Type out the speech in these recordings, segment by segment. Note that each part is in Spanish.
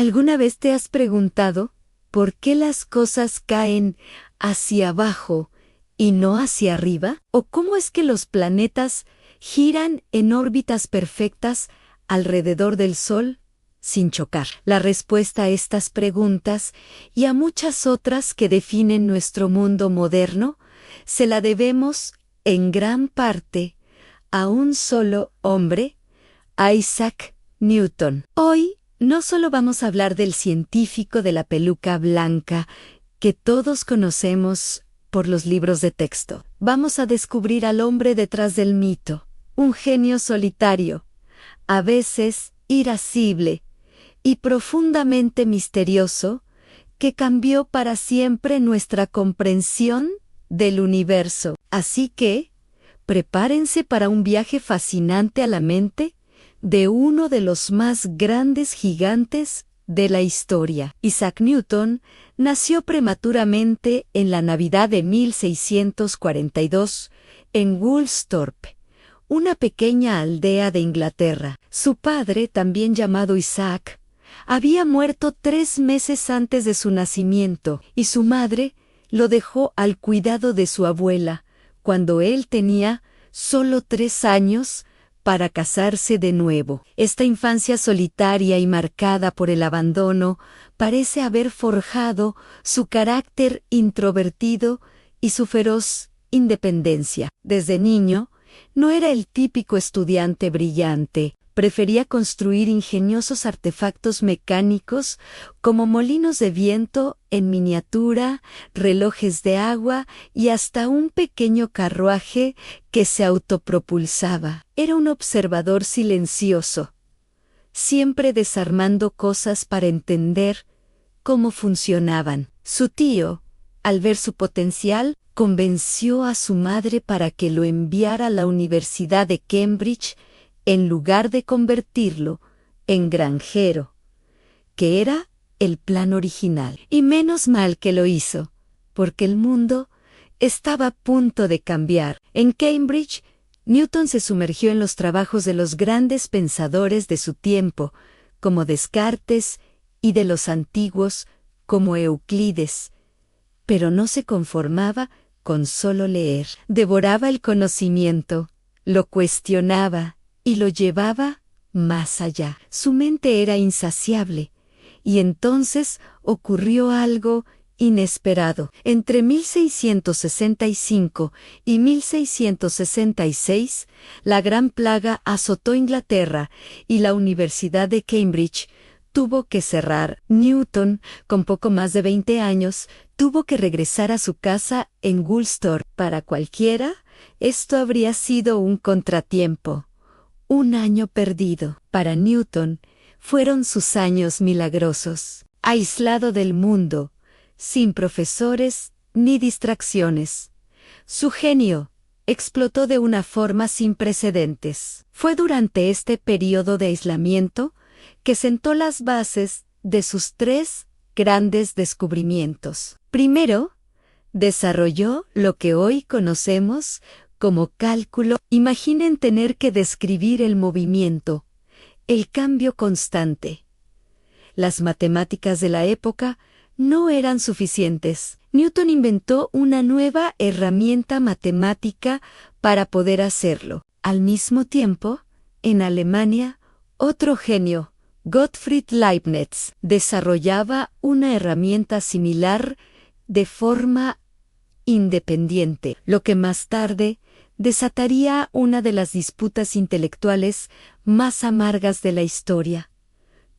¿Alguna vez te has preguntado por qué las cosas caen hacia abajo y no hacia arriba? ¿O cómo es que los planetas giran en órbitas perfectas alrededor del Sol sin chocar? La respuesta a estas preguntas y a muchas otras que definen nuestro mundo moderno se la debemos en gran parte a un solo hombre, Isaac Newton. Hoy no solo vamos a hablar del científico de la peluca blanca que todos conocemos por los libros de texto. Vamos a descubrir al hombre detrás del mito, un genio solitario, a veces irascible y profundamente misterioso, que cambió para siempre nuestra comprensión del universo. Así que, prepárense para un viaje fascinante a la mente de uno de los más grandes gigantes de la historia. Isaac Newton nació prematuramente en la Navidad de 1642 en Woolsthorpe, una pequeña aldea de Inglaterra. Su padre, también llamado Isaac, había muerto 3 meses antes de su nacimiento y su madre lo dejó al cuidado de su abuela cuando él tenía solo 3 años para casarse de nuevo. Esta infancia solitaria y marcada por el abandono parece haber forjado su carácter introvertido y su feroz independencia. Desde niño, no era el típico estudiante brillante. Prefería construir ingeniosos artefactos mecánicos como molinos de viento en miniatura, relojes de agua y hasta un pequeño carruaje que se autopropulsaba. Era un observador silencioso, siempre desarmando cosas para entender cómo funcionaban. Su tío, al ver su potencial, convenció a su madre para que lo enviara a la Universidad de Cambridge en lugar de convertirlo en granjero, que era el plan original. Y menos mal que lo hizo, porque el mundo estaba a punto de cambiar. En Cambridge, Newton se sumergió en los trabajos de los grandes pensadores de su tiempo, como Descartes, y de los antiguos, como Euclides. Pero no se conformaba con solo leer. Devoraba el conocimiento, lo cuestionaba y lo llevaba más allá. Su mente era insaciable, y entonces ocurrió algo inesperado. Entre 1665 y 1666, la Gran Plaga azotó Inglaterra y la Universidad de Cambridge tuvo que cerrar. Newton, con poco más de 20 años, tuvo que regresar a su casa en Woolsthorpe. Para cualquiera, esto habría sido un contratiempo. Un año perdido. Para Newton, fueron sus años milagrosos. Aislado del mundo, sin profesores ni distracciones. Su genio explotó de una forma sin precedentes. Fue durante este periodo de aislamiento que sentó las bases de sus 3 grandes descubrimientos. Primero, desarrolló lo que hoy conocemos como cálculo. Imaginen tener que describir el movimiento, el cambio constante. Las matemáticas de la época no eran suficientes. Newton inventó una nueva herramienta matemática para poder hacerlo. Al mismo tiempo, en Alemania, otro genio, Gottfried Leibniz, desarrollaba una herramienta similar de forma independiente, lo que más tarde desataría una de las disputas intelectuales más amargas de la historia.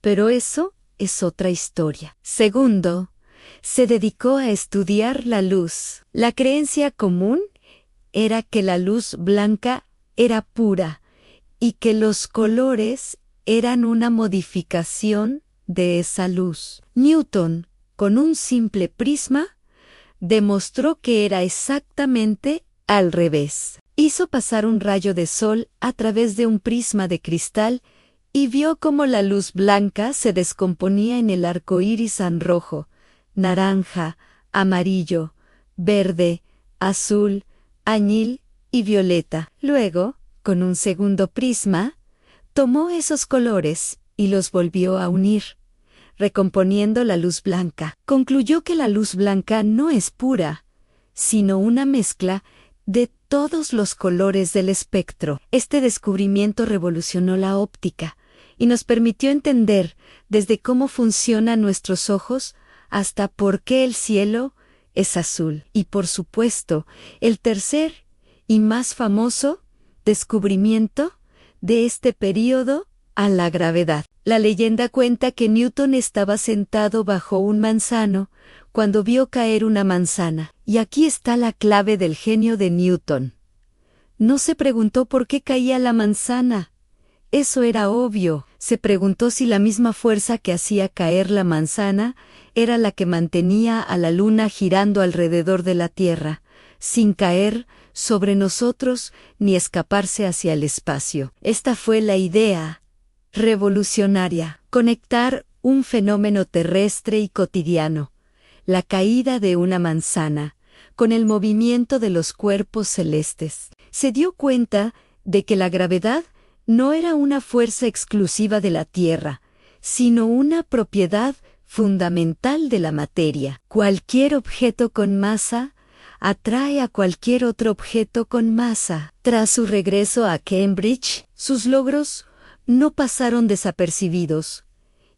Pero eso es otra historia. Segundo, se dedicó a estudiar la luz. La creencia común era que la luz blanca era pura y que los colores eran una modificación de esa luz. Newton, con un simple prisma, demostró que era exactamente al revés. Hizo pasar un rayo de sol a través de un prisma de cristal y vio cómo la luz blanca se descomponía en el arco iris en rojo, naranja, amarillo, verde, azul, añil y violeta. Luego, con un segundo prisma, tomó esos colores y los volvió a unir, recomponiendo la luz blanca. Concluyó que la luz blanca no es pura, sino una mezcla de todos los colores del espectro. Este descubrimiento revolucionó la óptica y nos permitió entender desde cómo funcionan nuestros ojos hasta por qué el cielo es azul. Y por supuesto, el tercer y más famoso descubrimiento de este período, a la gravedad. La leyenda cuenta que Newton estaba sentado bajo un manzano cuando vio caer una manzana. Y aquí está la clave del genio de Newton. No se preguntó por qué caía la manzana. Eso era obvio. Se preguntó si la misma fuerza que hacía caer la manzana era la que mantenía a la luna girando alrededor de la Tierra, sin caer sobre nosotros ni escaparse hacia el espacio. Esta fue la idea revolucionaria: conectar un fenómeno terrestre y cotidiano, la caída de una manzana, con el movimiento de los cuerpos celestes. Se dio cuenta de que la gravedad no era una fuerza exclusiva de la Tierra, sino una propiedad fundamental de la materia. Cualquier objeto con masa atrae a cualquier otro objeto con masa. Tras su regreso a Cambridge, sus logros no pasaron desapercibidos,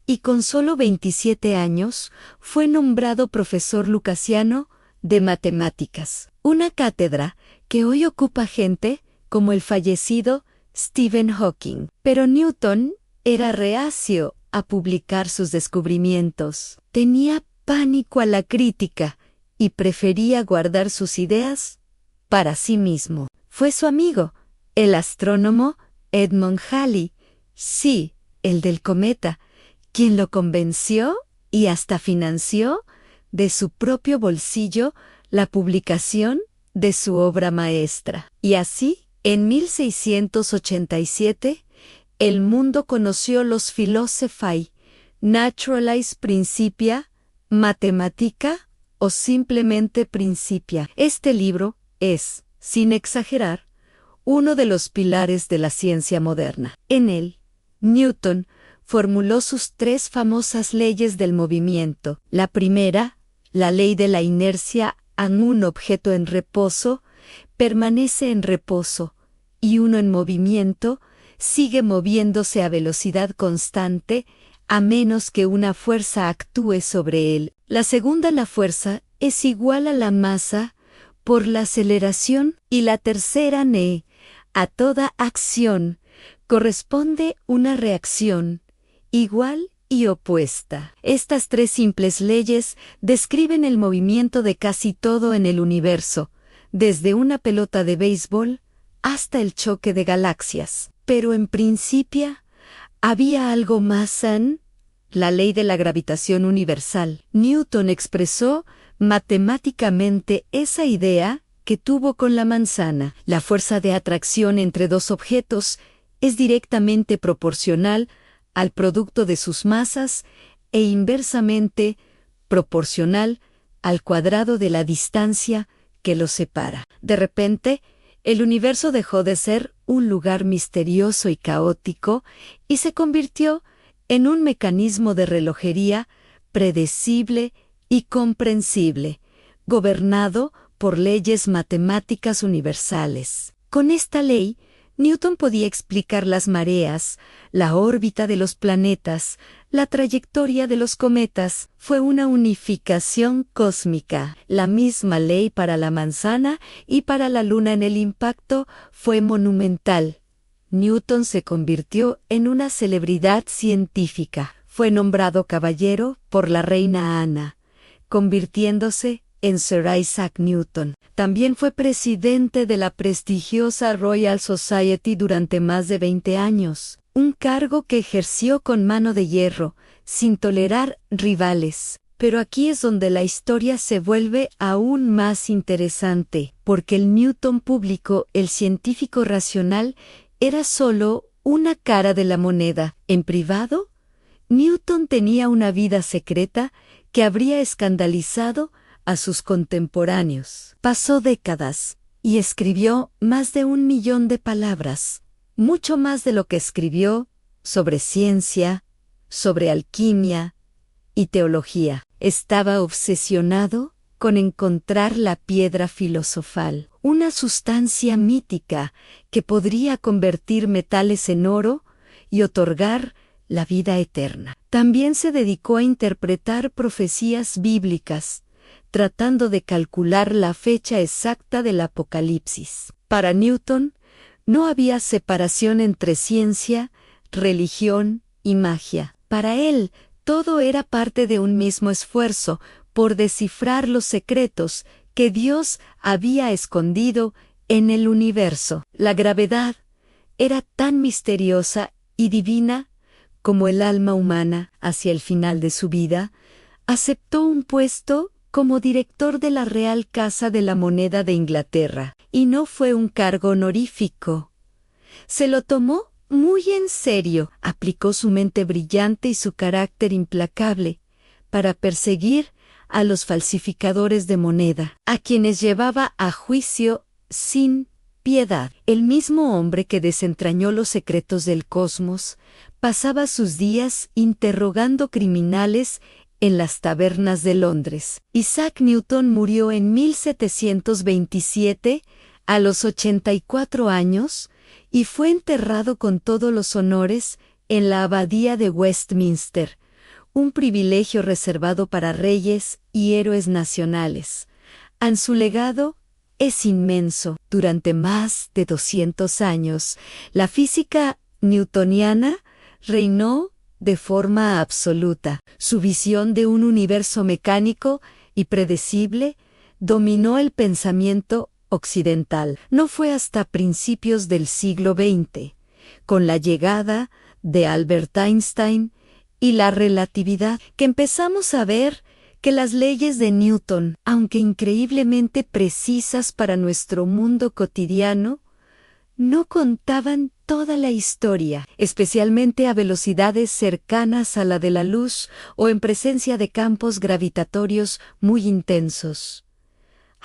y con solo 27 años fue nombrado profesor lucasiano de matemáticas, una cátedra que hoy ocupa gente como el fallecido Stephen Hawking. Pero Newton era reacio a publicar sus descubrimientos. Tenía pánico a la crítica y prefería guardar sus ideas para sí mismo. Fue su amigo, el astrónomo Edmund Halley, sí, el del cometa, quien lo convenció y hasta financió de su propio bolsillo la publicación de su obra maestra. Y así, en 1687, el mundo conoció los Philosophiae Naturalis Principia, Mathematica o simplemente Principia. Este libro es, sin exagerar, uno de los pilares de la ciencia moderna. En él, Newton formuló sus tres famosas leyes del movimiento. La primera, la ley de la inercia: un objeto en reposo permanece en reposo y uno en movimiento sigue moviéndose a velocidad constante a menos que una fuerza actúe sobre él. La segunda, la fuerza es igual a la masa por la aceleración. Y la tercera, a toda acción corresponde una reacción igual y opuesta. Estas tres simples leyes describen el movimiento de casi todo en el universo, desde una pelota de béisbol hasta el choque de galaxias. Pero en principio había algo más: la ley de la gravitación universal. Newton expresó matemáticamente esa idea que tuvo con la manzana. La fuerza de atracción entre dos objetos es directamente proporcional al producto de sus masas e inversamente proporcional al cuadrado de la distancia que los separa. De repente, el universo dejó de ser un lugar misterioso y caótico y se convirtió en un mecanismo de relojería predecible y comprensible, gobernado por leyes matemáticas universales. Con esta ley, Newton podía explicar las mareas, la órbita de los planetas, la trayectoria de los cometas. Fue una unificación cósmica. La misma ley para la manzana y para la luna en el impacto fue monumental. Newton se convirtió en una celebridad científica. Fue nombrado caballero por la reina Ana, convirtiéndose en Sir Isaac Newton. También fue presidente de la prestigiosa Royal Society durante más de 20 años, un cargo que ejerció con mano de hierro, sin tolerar rivales. Pero aquí es donde la historia se vuelve aún más interesante, porque el Newton público, el científico racional, era solo una cara de la moneda. En privado, Newton tenía una vida secreta que habría escandalizado a sus contemporáneos. Pasó décadas y escribió más de 1 millón de palabras, mucho más de lo que escribió sobre ciencia, sobre alquimia, y teología. Estaba obsesionado con encontrar la piedra filosofal, una sustancia mítica que podría convertir metales en oro y otorgar la vida eterna. También se dedicó a interpretar profecías bíblicas, tratando de calcular la fecha exacta del Apocalipsis. Para Newton, no había separación entre ciencia, religión y magia. Para él, todo era parte de un mismo esfuerzo por descifrar los secretos que Dios había escondido en el universo. La gravedad era tan misteriosa y divina como el alma humana. Hacia el final de su vida, aceptó un puesto como director de la Real Casa de la Moneda de Inglaterra, y no fue un cargo honorífico. Se lo tomó muy en serio, aplicó su mente brillante y su carácter implacable para perseguir a los falsificadores de moneda, a quienes llevaba a juicio sin piedad. El mismo hombre que desentrañó los secretos del cosmos pasaba sus días interrogando criminales en las tabernas de Londres. Isaac Newton murió en 1727 a los 84 años y fue enterrado con todos los honores en la abadía de Westminster, un privilegio reservado para reyes y héroes nacionales. Su legado es inmenso. Durante más de 200 años, la física newtoniana reinó de forma absoluta. Su visión de un universo mecánico y predecible dominó el pensamiento occidental. No fue hasta principios del siglo XX, con la llegada de Albert Einstein y la relatividad, que empezamos a ver que las leyes de Newton, aunque increíblemente precisas para nuestro mundo cotidiano, no contaban toda la historia, especialmente a velocidades cercanas a la de la luz o en presencia de campos gravitatorios muy intensos.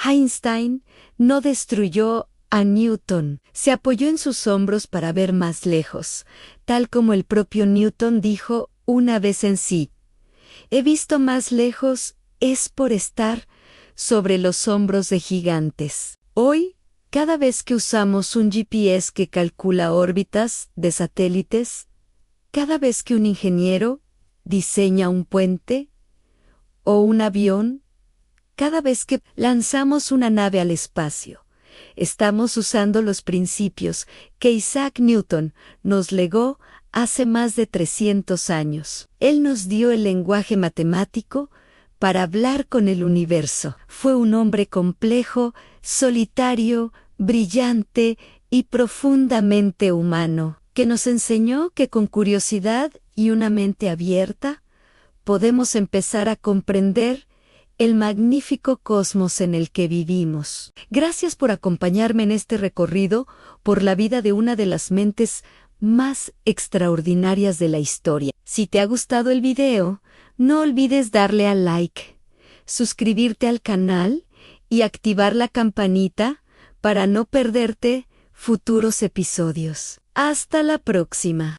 Einstein no destruyó a Newton, se apoyó en sus hombros para ver más lejos, tal como el propio Newton dijo una vez en sí: «He visto más lejos es por estar sobre los hombros de gigantes». Hoy, cada vez que usamos un GPS que calcula órbitas de satélites, cada vez que un ingeniero diseña un puente o un avión, cada vez que lanzamos una nave al espacio, estamos usando los principios que Isaac Newton nos legó hace más de 300 años. Él nos dio el lenguaje matemático para hablar con el universo. Fue un hombre complejo, solitario, brillante y profundamente humano, que nos enseñó que con curiosidad y una mente abierta podemos empezar a comprender el magnífico cosmos en el que vivimos. Gracias por acompañarme en este recorrido por la vida de una de las mentes más extraordinarias de la historia. Si te ha gustado el video, no olvides darle al like, suscribirte al canal y activar la campanita para no perderte futuros episodios. Hasta la próxima.